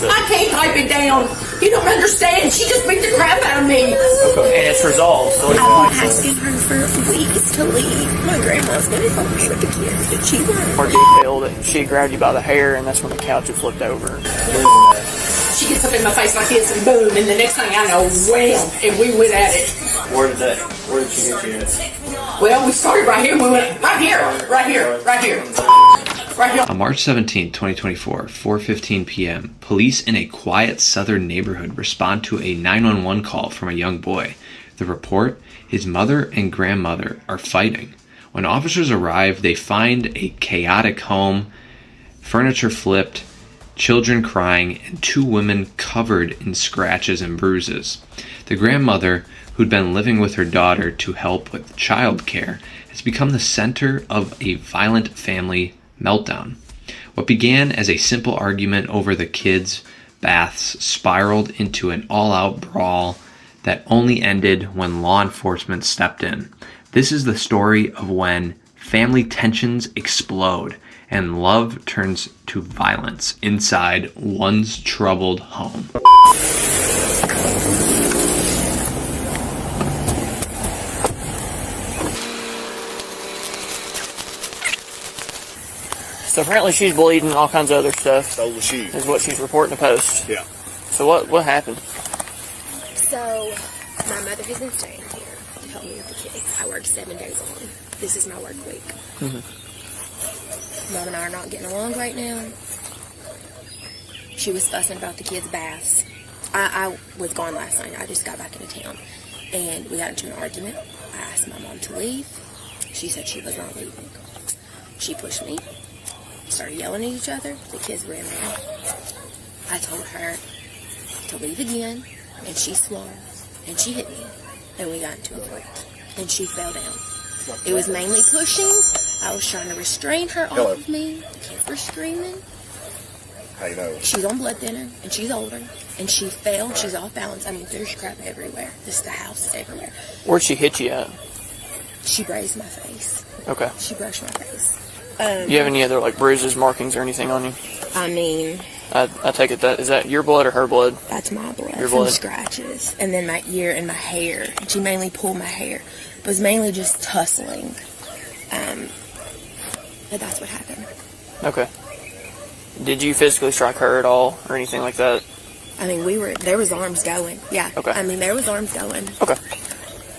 I can't pipe it down. You don't understand. She just beat the crap out of me. Okay. And it's resolved. So it's I've been asking her for weeks to leave. My grandma's going to help me with the kids, but she won't. more detailed that she grabbed you by the hair, and that's when the couch had flipped over. She gets up in my face like this, and boom, and the next thing I know, wham, and we went at it. Where did she hit you at? Well, we started right here. We went right here, right here, right here. Right here. On March 17, 2024, 4:15 p.m., police in a quiet southern neighborhood respond to a 911 call from a young boy. The report, his mother and grandmother are fighting. When officers arrive, they find a chaotic home, furniture flipped, children crying, and two women covered in scratches and bruises. The grandmother, who'd been living with her daughter to help with childcare, has become the center of a violent family meltdown. What began as a simple argument over the kids' baths spiraled into an all-out brawl that only ended when law enforcement stepped in. This is the story of when family tensions explode and love turns to violence inside one's troubled home. So apparently she's bleeding and all kinds of other stuff. So was she. Is what she's reporting to Post. Yeah. So what happened? So, my mother has been staying here to help me with the kids. I work 7 days on. This is my work week. Mom and I are not getting along right now. She was fussing about the kids' baths. I was gone last night. I just got back into town. And we got into an argument. I asked my mom to leave. She said she was not leaving. She pushed me. Started yelling at each other. The kids ran out. I told her to leave again. And she swung, and she hit me, and we got into a fight, and she fell down. It was mainly pushing. I was trying to restrain her off of me. The kids were screaming. How you know? She's on blood thinner, and she's older, and she fell. She's off balance. I mean, there's crap everywhere. The house is everywhere. Where'd she hit you at? She grazed my face. Okay. She brushed my face. Do you have any other like bruises, markings, or anything on you? I mean, I take it is that your blood or her blood? that's my blood Your from blood. scratches. And then my ear and my hair. She mainly pulled my hair. It was mainly just tussling. But that's what happened. Okay. Did you physically strike her at all, or anything like that? I mean, there was arms going. Yeah. Okay. I mean, there was arms going. Okay.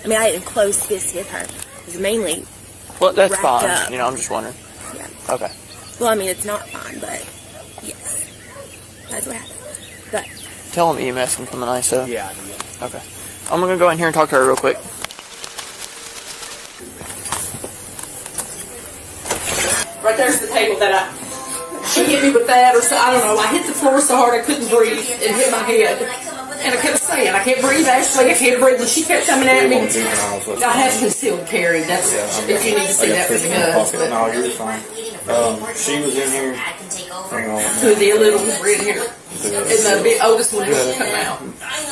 I mean, I didn't close fist with her. It was mainly, Well, that's Wrapped fine. up. I'm just wondering. yeah. Okay. Well, I mean, it's not fine, but yes. That's what happened. But Tell them EMS can come and ISO. Yeah. Okay. I'm gonna go in here and talk to her real quick. Right there's the table that she hit me with that, or so, I don't know. I hit the floor so hard I couldn't breathe and hit my head. And I kept saying, I can't breathe, Ashley, I can't breathe. And she kept coming at me. I have concealed carry. That's if you need to see that for the guns. But No, you're fine. She was in here. Hang on. two of the little ones were in here. And the big oldest one didn't come out.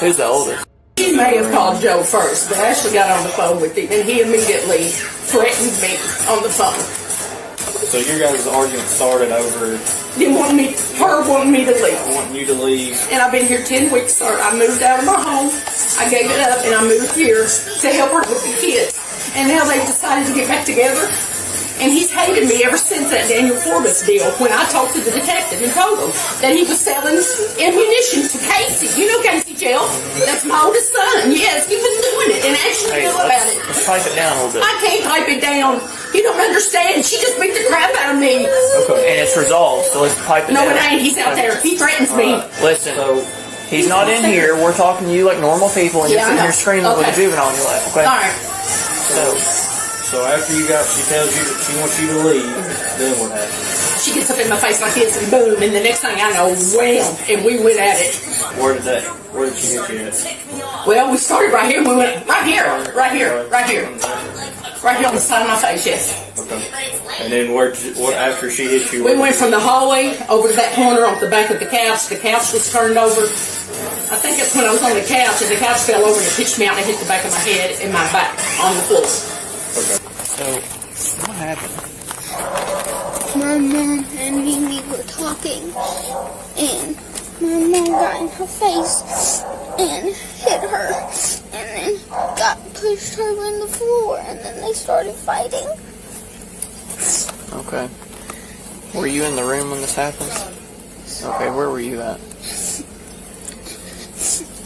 Who's the oldest? She may have called Joe first, but Ashley got on the phone with him, and he immediately threatened me on the phone. So your guys' argument started over Didn't want me, her wanting me to leave. wanting you to leave. And I've been here 10 weeks, sir. I moved out of my home. I gave it up, and I moved here to help her with the kids. And now they've decided to get back together. And he's hated me ever since that Daniel Forbes deal, when I talked to the detective and told him that he was selling ammunition to Casey. You know Casey Jail? That's my oldest son. Yes, he was doing it and actually knew about it. Let's pipe it down a little bit. I can't pipe it down. You don't understand. She just beat the crap out of me. And it's resolved, so let's pipe it No, down. it ain't. He's out there. He threatens me. Listen, he's not in here. We're talking to you like normal people, and Yeah, you're sitting I know. here screaming with a Okay. juvenile on your lap, okay? All right. So after she tells you that she wants you to leave, then what happens? She gets up in my face like this, and boom, and the next thing I know, wham, and we went at it. Where did she hit you at? Well, we started right here. We went right here, right here, right here. Right here on the side of my face, yes. Okay. And then what after she hit you? We went from the hallway over to that corner off the back of the couch. The couch was turned over. I think that's when I was on the couch, and the couch fell over and it pitched me out and it hit the back of my head and my back on the floor. So, what happened? My mom and Mimi were talking, and my mom got in her face and hit her, and then pushed her in the floor, and then they started fighting. Okay. Were you in the room when this happened? Okay, where were you at?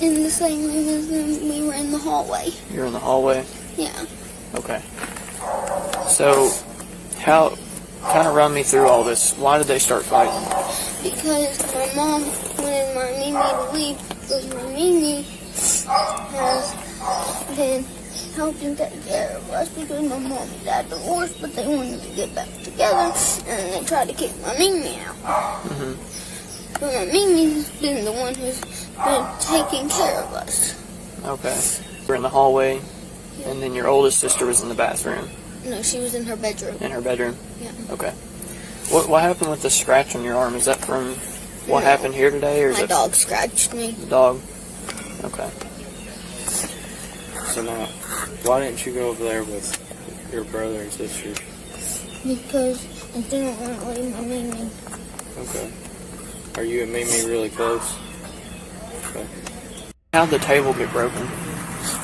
In the same room as them, we were in the hallway. You were in the hallway? Yeah. Okay. So, kind of run me through all this. Why did they start fighting? Because my mom wanted my Mimi to leave, because my Mimi has been helping take care of us, because my mom and dad divorced, but they wanted to get back together, and they tried to kick my Mimi out. Mm-hmm. But my Mimi's been the one who's been taking care of us. Okay. You were in the hallway, and then your oldest sister was in the bathroom. No, she was in her bedroom. In her bedroom? Yeah. Okay. What happened with the scratch on your arm? Is that from what happened here today, or is My that dog scratched me. the dog? Okay. So now, why didn't you go over there with your brother and sister? Because I didn't want to leave my Mimi. Okay. Are you and Mimi really close? Okay. How'd the table get broken?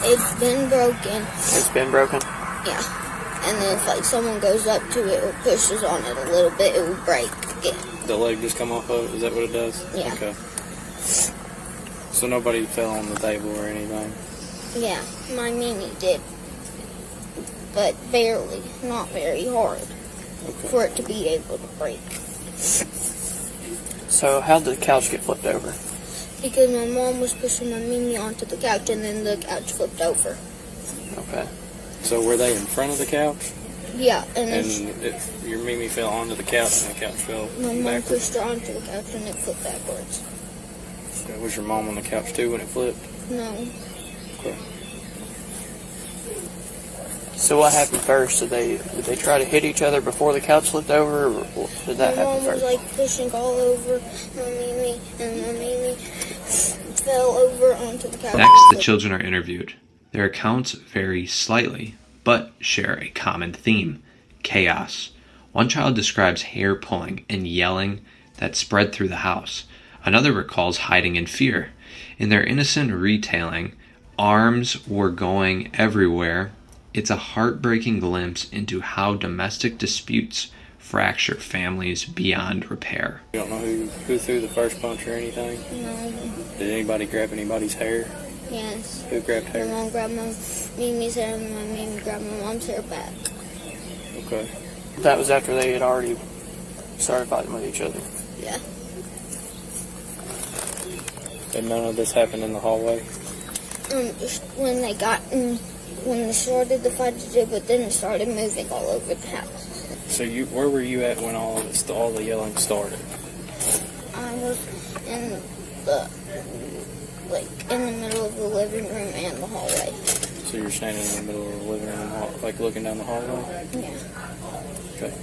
It's been broken. It's been broken? Yeah. And then if like someone goes up to it or pushes on it a little bit, it will break again. The leg just come off of it? Is that what it does? Yeah. Okay. So nobody fell on the table or anything? Yeah, my Mimi did. But barely. Not very hard. Okay. For it to be able to break. So how'd the couch get flipped over? Because my mom was pushing my Mimi onto the couch, and then the couch flipped over. Okay. So were they in front of the couch? Yeah, and then Your Mimi fell onto the couch and the couch fell my mom backwards? pushed her onto the couch, and it flipped backwards. Okay. Was your mom on the couch too when it flipped? No. Okay. So what happened first? Did they try to hit each other before the couch flipped over, or did that My happen mom was first? like pushing all over my Mimi, and my Mimi fell over onto the couch. Next, the children are interviewed. Their accounts vary slightly, but share a common theme: chaos. One child describes hair pulling and yelling that spread through the house. Another recalls hiding in fear. In their innocent retelling, arms were going everywhere. It's a heartbreaking glimpse into how domestic disputes fracture families beyond repair. You don't know who threw the first punch or anything? No. Did anybody grab anybody's hair? Yes. Who grabbed My hair? mom grabbed my Mimi's hair, and my Mimi grabbed my mom's hair back. Okay. That was after they had already started fighting with each other. Yeah. And none of this happened in the hallway? When they started the fight, but then it started moving all over the house. So where were you at when all the yelling started? I was in the middle of the living room and the hallway. So you're standing in the middle of the living room, like looking down the hallway? Yeah. Okay.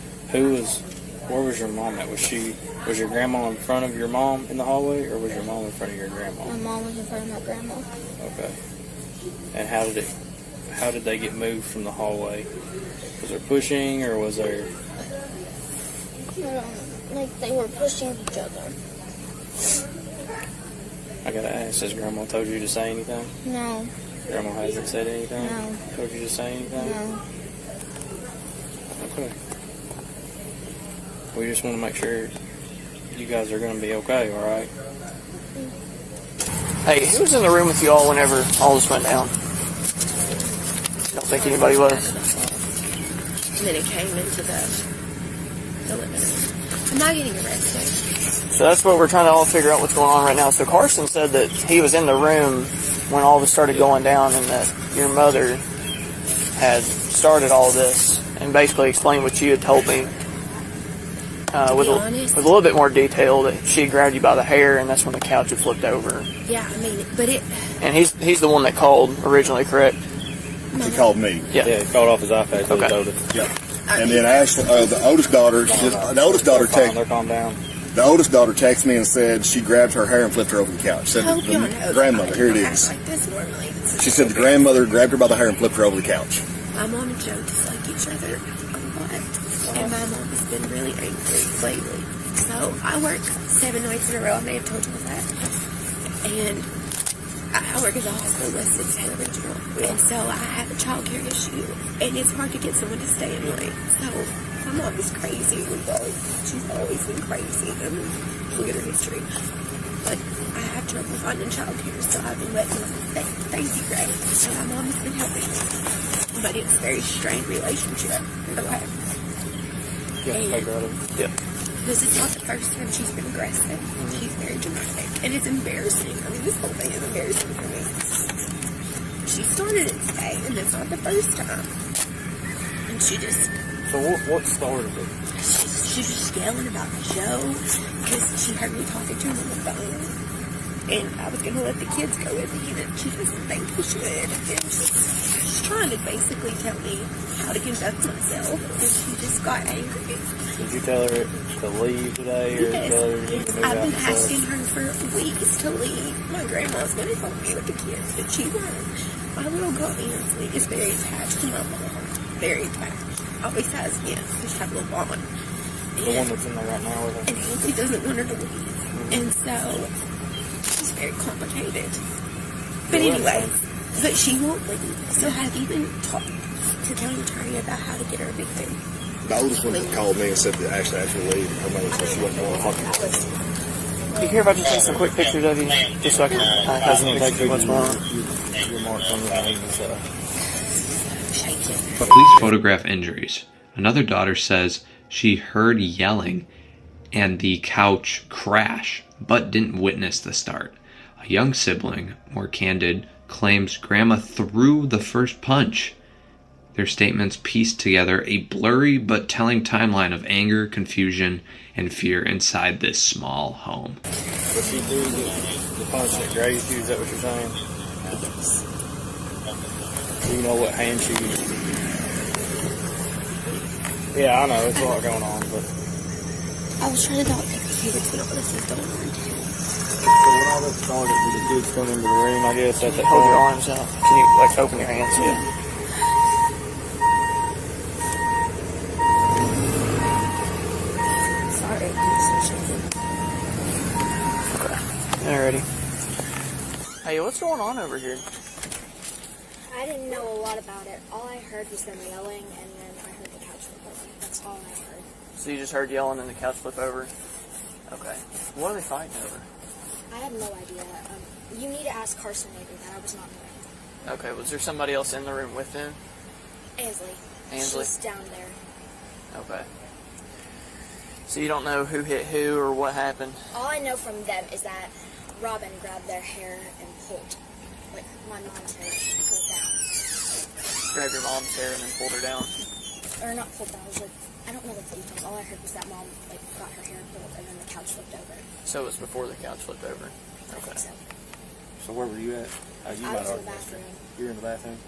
Where was your mom at? Was your grandma in front of your mom in the hallway, or was your mom in front of your grandma? My mom was in front of my grandma. Okay. And how did they get moved from the hallway? Was there pushing, or was there? Like they were pushing each other. I gotta ask, has Grandma told you to say anything? No. Grandma hasn't said anything? No. Told you to say anything? No. Okay. We just want to make sure you guys are going to be okay, alright? Hey, who was in the room with you all whenever all this went down? Don't think anybody was. And then it came into the living room. I'm not getting arrested. So that's what we're trying to all figure out what's going on right now. So Carson said that he was in the room when all this started going down, and that your mother had started all this and basically explained what you had told me with a little bit more detail, that she grabbed you by the hair, and that's when the couch had flipped over. Yeah, I mean, but it... And he's the one that called originally, correct? He called me. Yeah. Yeah, he called off his iPad. So Okay. he told us. Yeah. And then Ashley, the oldest daughter, Calm down. the oldest daughter texted me and said she grabbed her hair and flipped her over the couch. Said hope y'all know the that grandmother, I here it don't is. act like this normally. This is She said the grandmother grabbed her by the hair and flipped her over the couch. My mom and Joe dislike each other a lot. And my mom has been really angry lately. So I work 7 nights in a row. I may have told you that. And I work at the hospital west of Taylor Regional. And so I have a child care issue. And it's hard to get someone to stay in late. So my mom is crazy. She's always been crazy. I mean, look at her history. But I have trouble finding child care, so I've been letting my crazy grade. And my mom has been helping me. But it's a very strained relationship. Okay. Yeah. This is not the first time she's been aggressive. She's very dramatic. And it's embarrassing. I mean, this whole thing is embarrassing for me. She started it today, and it's not the first time. And she just... So what started it? She's just yelling about Joe because she heard me talking to him on the phone. And I was going to let the kids go with me, and she doesn't think we should. And she's trying to basically tell me how to conduct myself. And she just got angry. Did you tell her to leave today, or tell her you can move I've out been the asking her for weeks to leave. My grandma's going to help me with the kids, but she won't. My little girl Ansley is very attached to my mom. Very attached. Always has been. We have a little bond. The one that's in there right now with her. And Ansley doesn't want her to leave. And so it's very complicated. But anyway, but she won't leave. So I've even talked to the county attorney about how to get her evicted. The oldest one called me and said that actually leave. Her mother said she wasn't going to fucking. Do you care if I just take some quick pictures of you, just so I can have some pictures of what's going on? Your marks on your name and stuff. Police photograph injuries. Another daughter says she heard yelling and the couch crash, but didn't witness the start. A young sibling, more candid, claims grandma threw the first punch. Their statements pieced together a blurry but telling timeline of anger, confusion, and fear inside this small home. But she threw the punch that grazed you, is that what you're saying? Yes. Do you know what hand she used? Yeah, I know, it's a lot going on, but... I was trying to talk to the kids, but all this is going on. So when all this started, did the kids come into the room, I guess, at that Hold your point? arms out. Can you, like, open your hands? Yeah. Sorry, I'm so shaking. Alrighty. Hey, what's going on over here? I didn't know a lot about it. All I heard was them yelling, and then I heard the couch flip over. That's all I heard. So you just heard yelling and the couch flip over? Okay. What are they fighting over? I have no idea. You need to ask Carson maybe that. I was not in the room. Okay, was there somebody else in the room with them? Ansley. Ansley? She's down there. Okay. So you don't know who hit who or what happened? All I know from them is that Robin grabbed their hair and pulled, like, my mom's hair and pulled down. Grabbed your mom's hair and then pulled her down? Or not pulled down, it was like, I don't know the details. All I heard was that mom, like, got her hair pulled and then the couch flipped over. So it was before the couch flipped over? I Okay. think so. So where were you at? You I might was in already the missed it. bathroom. You were in the bathroom?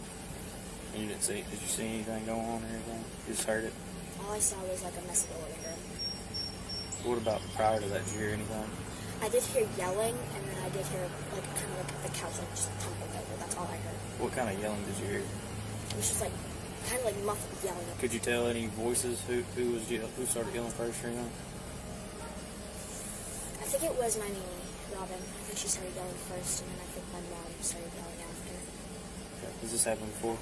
And you didn't see it? Did you see anything going on or anything? You just heard it? All I saw was, like, a mess of the living room. What about prior to that? Did you hear anything? I did hear yelling, and then I did hear, like, kind of like the couch, like, just tumbled over. That's all I heard. What kind of yelling did you hear? It was just, like, kind of like muffled yelling. Could you tell any voices who started yelling first or anything? I think it was my niece, Robin. I think she started yelling first, and then I think my mom started yelling after. Okay. Has this happened before?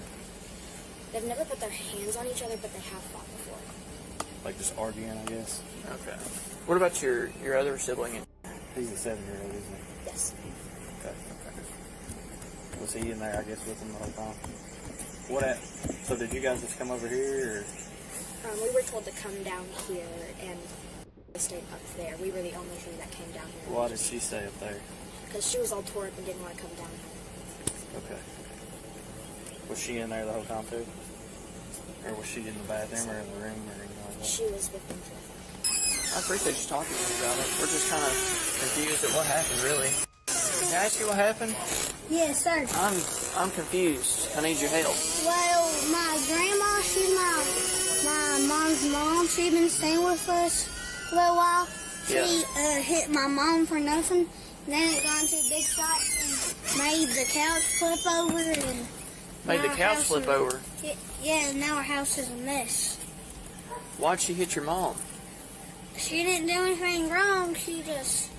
They've never put their hands on each other, but they have fought before. Like just arguing, I guess? Okay. What about your other sibling? He's a 7-year-old, isn't he? Yes. Okay. Was he in there, I guess, with them the whole time? So did you guys just come over here, or? We were told to come down here, and they stayed up there. We were the only three that came down here. Why did she stay up there? Because she was all tore up and didn't want to come down here. Okay. Was she in there the whole time, too? Or was she in the bathroom or in the room or anything like that? She was with them too. I appreciate you talking to me about it. We're just kind of confused at what happened, really. Can I ask you what happened? Yes, sir. I'm confused. I need your help. Well, my grandma, she's my mom's mom. She's been staying with us for a little while. She hit my mom for nothing. Then it got into a big fight and made the couch flip over. And Made the now our couch house flip is- over. Yeah, now our house is a mess. Why'd she hit your mom? She didn't do anything wrong. She just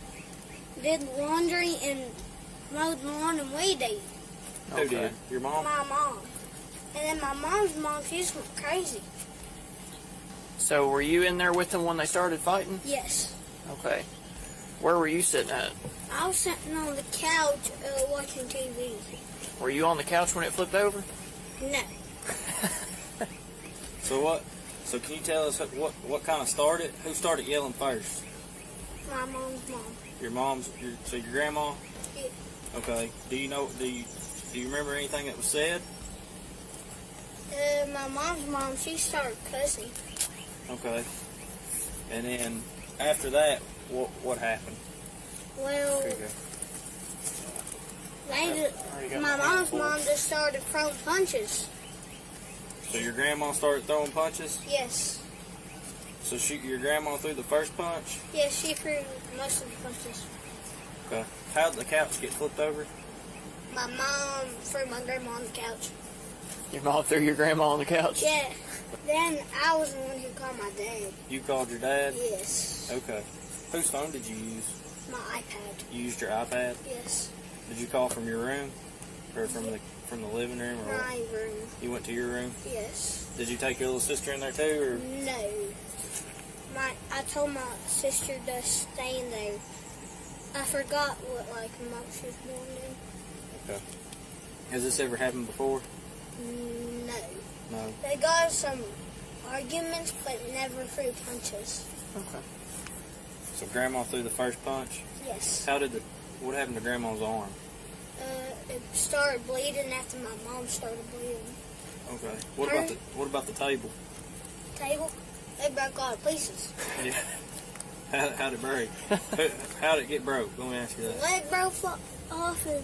did laundry and mowed the lawn and weeded. Who did? Your mom? My mom. And then my mom's mom, she's crazy. So were you in there with them when they started fighting? Yes. Okay. Where were you sitting at? I was sitting on the couch watching TV. Were you on the couch when it flipped over? No. So what? So can you tell us what kind of started? Who started yelling first? My mom's mom. Your mom's. So your grandma. Yeah. Okay. Do you remember anything that was said? My mom's mom, she started cussing. Okay. And then after that, what happened? Well, Here you go. my mom's mom just started throwing punches. So your grandma started throwing punches? Yes. So your grandma threw the first punch? Yes, she threw most of the punches. Okay. How did the couch get flipped over? My mom threw my grandma on the couch. Your mom threw your grandma on the couch? Yeah. Then I was the one who called my dad. You called your dad? Yes. Okay. Whose phone did you use? My iPad. You used your iPad? Yes. Did you call from your room? Or from the living room? Or what? My room. You went to your room? Yes. Did you take your little sister in there too? No. I told my sister to stay in there. I forgot what month she was born in. Okay. Has this ever happened before? No. No. They got some arguments, but never threw punches. Okay. So Grandma threw the first punch? Yes. What happened to Grandma's arm? It started bleeding after my mom started bleeding. Okay. What about the table? Table? They broke all the pieces. Yeah. How'd it break? How'd it get broke? Let me ask you The that. leg broke off, and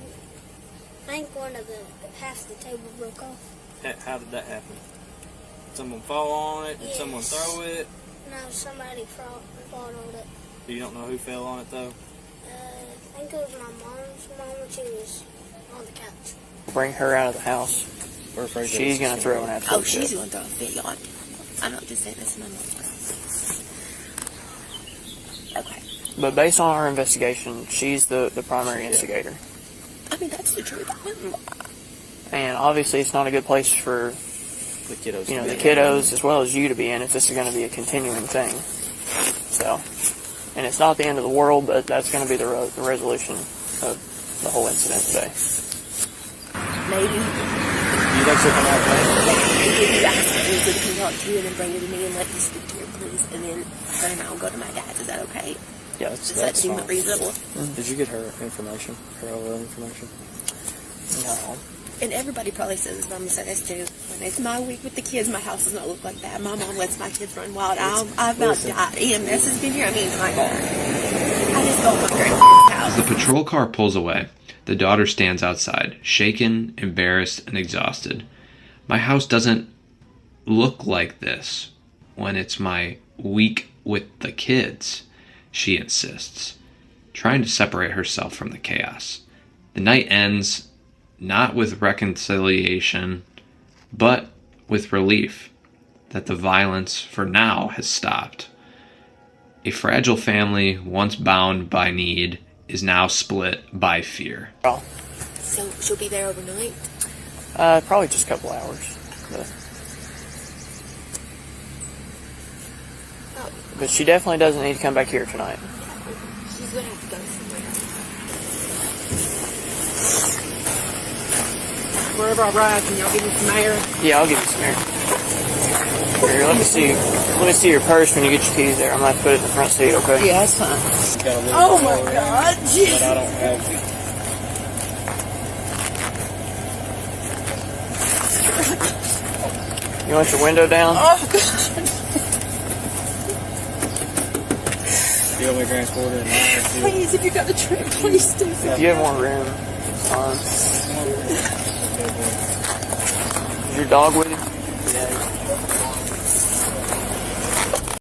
I think half the table broke off. How did that happen? Did someone fall on it? Did someone Yes. throw it? No, somebody fought on it. You don't know who fell on it though? I think it was my mom's mom when she was on the couch. Bring her out of the house. We're afraid She's going to throw an absolute Oh, she's fit. going to throw a fit, y'all. I'm not just saying this to my mom. Okay. But based on our investigation, she's the primary instigator. I mean, that's the truth. And obviously it's not a good place for the kiddos. the kiddos as well as you to be in if this is going to be a continuing thing. So, and it's not the end of the world, but that's going to be the resolution of the whole incident today. Maybe. You think she'll come out there? If you ask me to come talk to you and then bring her to me and let me speak to her, please. And then her and I will go to my dad's. Is that okay? Yeah, Does that seem reasonable? Did you get her information? Her overall information? No. And everybody probably says, Mama said this too. When it's my week with the kids, my house does not look like that. My mom lets my kids run wild. I've not died. EMS has been here. I mean, I just go to my grandma's house. As the patrol car pulls away, the daughter stands outside, shaken, embarrassed, and exhausted. My house doesn't look like this when it's my week with the kids, she insists, trying to separate herself from the chaos. The night ends not with reconciliation, but with relief that the violence for now has stopped. A fragile family, once bound by need, is now split by fear. So she'll be there overnight? Probably just a couple hours. But she definitely doesn't need to come back here tonight. She's going to have to go somewhere. Wherever I ride, can y'all give me some air? Yeah, I'll give you some air. Here, let me see your purse when you get your keys there. I'm going to have to put it in the front seat, okay? Yeah, that's fine. Oh my God, Jesus. But I don't have. You want your window down? Oh God. You want me to transport it? Please, if you got the trip, please do. If you have more room, it's fine. Is your dog with